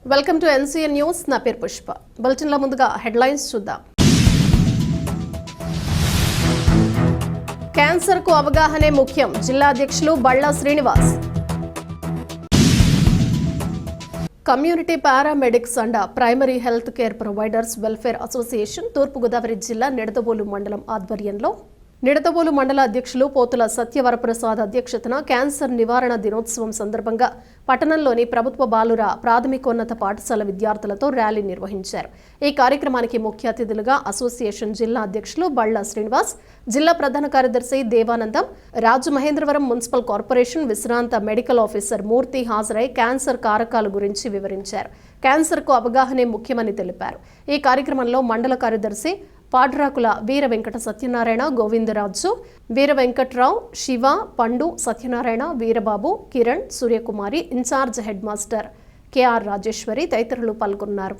Welcome to NCN news. నా పేరు పుష్ప. బులెటిన్లో ముందుగా హెడ్లైన్స్ చూద్దాం. క్యాన్సర్కు అవగాహనే ముఖ్యం. జిల్లా అధ్యక్షులు బళ్ళా Srinivas. Community paramedics and primary health care providers welfare association తూర్పుగోదావరి జిల్లా నిడదవోలు మండలం ఆధ్వర్యంలో నిడదవోలు మండల అధ్యక్షులు పోతుల సత్యవరప్రసాద్ అధ్యక్షతన క్యాన్సర్ నివారణ దినోత్సవం సందర్భంగా పట్టణంలోని ప్రభుత్వ బాలుర ప్రాథమికోన్నత పాఠశాల విద్యార్థులతో ర్యాలీ నిర్వహించారు. ఈ కార్యక్రమానికి ముఖ్య అతిథులుగా అసోసియేషన్ జిల్లా అధ్యక్షులు బళ్ళా శ్రీనివాస్, జిల్లా ప్రధాన కార్యదర్శి దేవానందం, రాజమహేంద్రవరం మున్సిపల్ కార్పొరేషన్ విశ్రాంత మెడికల్ ఆఫీసర్ మూర్తి హాజరై క్యాన్సర్ కారకాల గురించి వివరించారు. క్యాన్సర్కు అవగాహనే ముఖ్యమని తెలిపారు. ఈ కార్యక్రమంలో మండల కార్యదర్శి పాడ్రాకుల వీర వెంకట సత్యనారాయణ, గోవిందరాజు, వీర Venkatrao, Siva, Pandu, Satyanarayana, Veerababu, Kiran, Suryakumari, in charge head master K R Rajeswari తదితరులు పాల్గొన్నారు.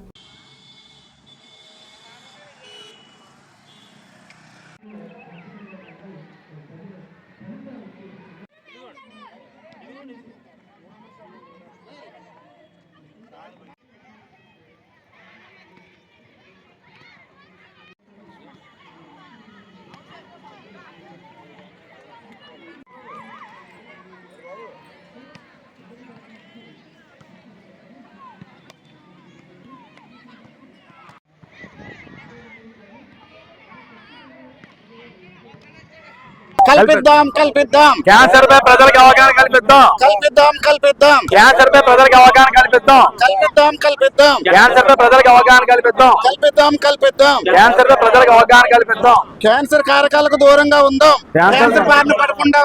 కల్పిద్దాం కల్పిద్దాం క్యాన్సర్ పై ప్రజలకు అవగాహన కల్పిద్దాం. కల్పిద్దాం కల్పిద్దాం క్యాన్సర్ పై ప్రజలకు అవగాహన కల్పిద్దాం. కల్పిద్దాం కల్పిద్దాం క్యాన్సర్ పై ప్రజలకు అవగాహన కల్పిద్దాం. కల్పిద్దాం కల్పిద్దాం క్యాన్సర్ పై ప్రజలకు అవగాహన కల్పిద్దాం. క్యాన్సర్ కారకాలకు దూరంగా ఉందాం. క్యాన్సర్ బారిన పడకుండా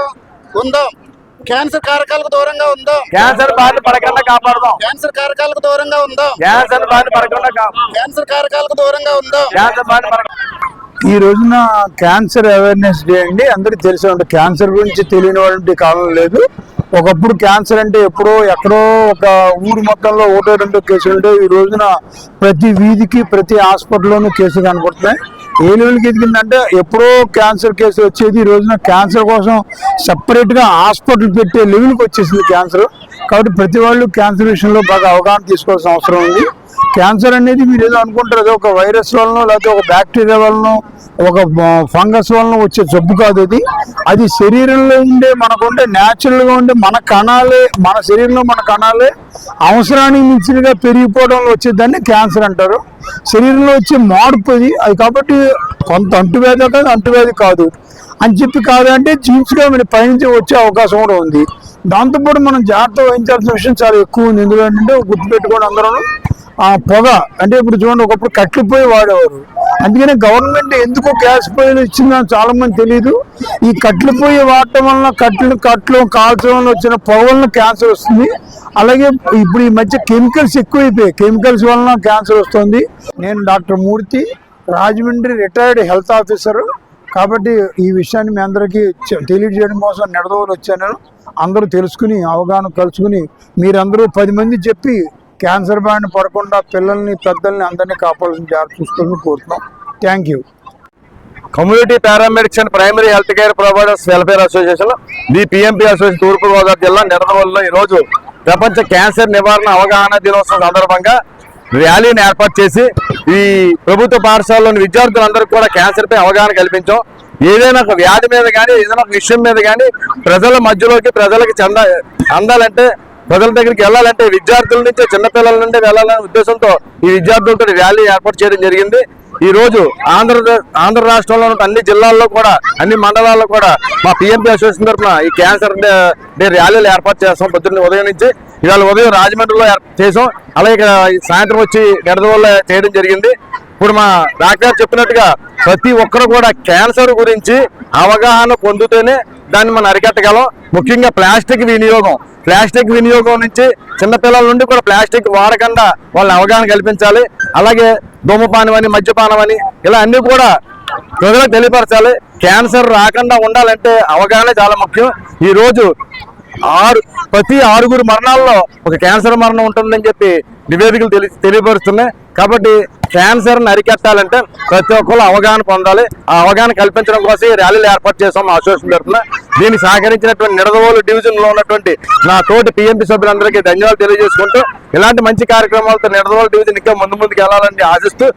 ఉందాం. క్యాన్సర్ కారకాలకు దూరంగా ఉందాం. క్యాన్సర్ బారిన పడకుండా కాపాడదాం. క్యాన్సర్ కారకాలకు దూరంగా ఉందాం. క్యాన్సర్ బారిన పడకుండా క్యాన్సర్ కారకాలకు దూరంగా ఉందాం. క్యాన్సర్ బారిన పడకుండా. ఈ రోజున క్యాన్సర్ అవేర్నెస్ డే అండి. అందరికి తెలిసే ఉంటుంది. క్యాన్సర్ గురించి తెలియని వాళ్ళంటి కాలం లేదు. ఒకప్పుడు క్యాన్సర్ అంటే ఎప్పుడో ఎక్కడో ఒక ఊరు మొత్తంలో ఒకటో రెండో కేసులు ఉంటే ఈ రోజున ప్రతి వీధికి ప్రతి హాస్పిటల్లోనూ కేసులు కనపడుతున్నాయి. ఏ లెవెల్కి ఎదిగిందంటే ఎప్పుడో క్యాన్సర్ కేసు వచ్చేది ఈ రోజున క్యాన్సర్ కోసం సెపరేట్గా హాస్పిటల్ పెట్టే లెవెల్కి వచ్చేసింది క్యాన్సర్. కాబట్టి ప్రతి వాళ్ళు క్యాన్సర్ విషయంలో బాగా అవగాహన తీసుకోవాల్సిన అవసరం ఉంది. క్యాన్సర్ అనేది మీరు ఏదో అనుకుంటారు అది ఒక వైరస్ వలన లేకపోతే ఒక బ్యాక్టీరియా వలన ఒక ఫంగస్ వలన వచ్చే జబ్బు కాదు. అది శరీరంలో ఉండే మనకుండే న్యాచురల్గా ఉండే మన కణాలే, మన శరీరంలో మన కణాలే అవసరానికి మించినగా పెరిగిపోవడంలో వచ్చేదాన్ని క్యాన్సర్ అంటారు. శరీరంలో వచ్చే మార్పు అది కాబట్టి కొంత అంటువ్యాధి కాదు, అంటువ్యాధి కాదు అని చెప్పి కాదంటే జీన్స్గా మన పైనుంచి వచ్చే అవకాశం కూడా ఉంది. దాంతోపాటు మనం జాగ్రత్త వహించాల్సిన విషయం చాలా ఎక్కువ ఉంది. ఎందులో ఏంటంటే గుర్తుపెట్టుకోండి అందరూ పొగ అంటే ఇప్పుడు చూడండి ఒకప్పుడు కట్లు పొయ్యి వాడేవారు. అందుకనే గవర్నమెంట్ ఎందుకో గ్యాస్ పొయ్యిలు ఇచ్చిందని చాలా మంది తెలియదు. ఈ కట్లు పొయ్యి వాడటం వలన కట్లు కాల్చడం వల్ల వచ్చిన పొగ వలన క్యాన్సర్ వస్తుంది. అలాగే ఇప్పుడు ఈ మధ్య కెమికల్స్ ఎక్కువైపోయాయి. కెమికల్స్ వలన క్యాన్సర్ వస్తుంది. నేను డాక్టర్ మూర్తి, రాజమండ్రి రిటైర్డ్ హెల్త్ ఆఫీసర్. కాబట్టి ఈ విషయాన్ని మీ అందరికీ తెలియజేయడం కోసం నిడదవోలు వచ్చాను. అందరూ తెలుసుకుని అవగాహన కలుసుకుని మీరందరూ 10 మంది చెప్పి క్యాన్సర్ బారిన పడకుండా పిల్లల్ని పెద్దల్ని అందరినీ కాపాడాలని జాగ్రత్త చూసుకొని కోరుతున్నాం. Thank you. Community paramedics and primary health care providers welfare association the PMP association తూర్పుగోదావరి జిల్లా నిడదవోలులో ఈరోజు ప్రపంచ క్యాన్సర్ నివారణ అవగాహన దినోత్సవం సందర్భంగా ర్యాలీని ఏర్పాటు చేసి ఈ ప్రభుత్వ పాఠశాలలోని విద్యార్థులందరికీ కూడా క్యాన్సర్ పై అవగాహన కల్పించాం. ఏదైనా ఒక వ్యాధి మీద కానీ ఏదైనా ఒక విషయం మీద కానీ ప్రజల మధ్యలోకి ప్రజలకి అందాలంటే ప్రజల దగ్గరికి వెళ్ళాలంటే విద్యార్థుల నుంచి చిన్నపిల్లల నుండి వెళ్ళాలనే ఉద్దేశంతో ఈ విద్యార్థులతో ర్యాలీ ఏర్పాటు చేయడం జరిగింది. ఈ రోజు ఆంధ్ర రాష్ట్రంలో ఉన్న అన్ని జిల్లాల్లో కూడా అన్ని మండలాల్లో కూడా మా పిఎంపి అసోసియేషన్ తరఫున ఈ క్యాన్సర్ డే ర్యాలీలు ఏర్పాటు చేస్తాం. పొద్దున్న ఉదయం నుంచి ఇవాళ ఉదయం రాజమండ్రిలో చేసాం. అలాగే సాయంత్రం వచ్చి నిడదవోలులో చేయడం జరిగింది. ఇప్పుడు మా డాక్టర్ చెప్పినట్టుగా ప్రతి ఒక్కరు కూడా క్యాన్సర్ గురించి అవగాహన పొందుతూనే దాన్ని మనం అరికట్టగలం. ముఖ్యంగా ప్లాస్టిక్ వినియోగం నుంచి చిన్నపిల్లల నుండి కూడా ప్లాస్టిక్ వాడకుండా వాళ్ళని అవగాహన కల్పించాలి. అలాగే ధూమపానం అని, మద్యపానం అని ఇలా అన్ని కూడా ప్రజలకు తెలియపరచాలి. క్యాన్సర్ రాకుండా ఉండాలంటే అవగాహన చాలా ముఖ్యం. ఈ రోజు ప్రతి 6 మరణాల్లో ఒక క్యాన్సర్ మరణం ఉంటుందని చెప్పి నివేదికలు తెలియపరుస్తున్నాయి. కాబట్టి క్యాన్సర్ని అరికట్టాలంటే ప్రతి ఒక్కరు అవగాహన పొందాలి. ఆ అవగాహన కల్పించడం కోసం ర్యాలీలు ఏర్పాటు చేస్తాం మా అసోసియేషన్ తరఫున. దీనికి సహకరించినటువంటి నిడదవోలు డివిజన్ లో ఉన్నటువంటి నా తోటి పిఎంపి సభ్యులందరికీ ధన్యవాదాలు తెలియజేసుకుంటూ ఇలాంటి మంచి కార్యక్రమాలతో నిడదవోలు డివిజన్ ఇంకా ముందుకు వెళ్ళాలని ఆశిస్తూ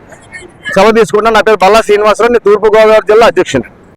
సెలవు తీసుకుంటున్నాను. నా పేరు బల్లా శ్రీనివాసరావు, తూర్పుగోదావరి జిల్లా అధ్యక్షుడు.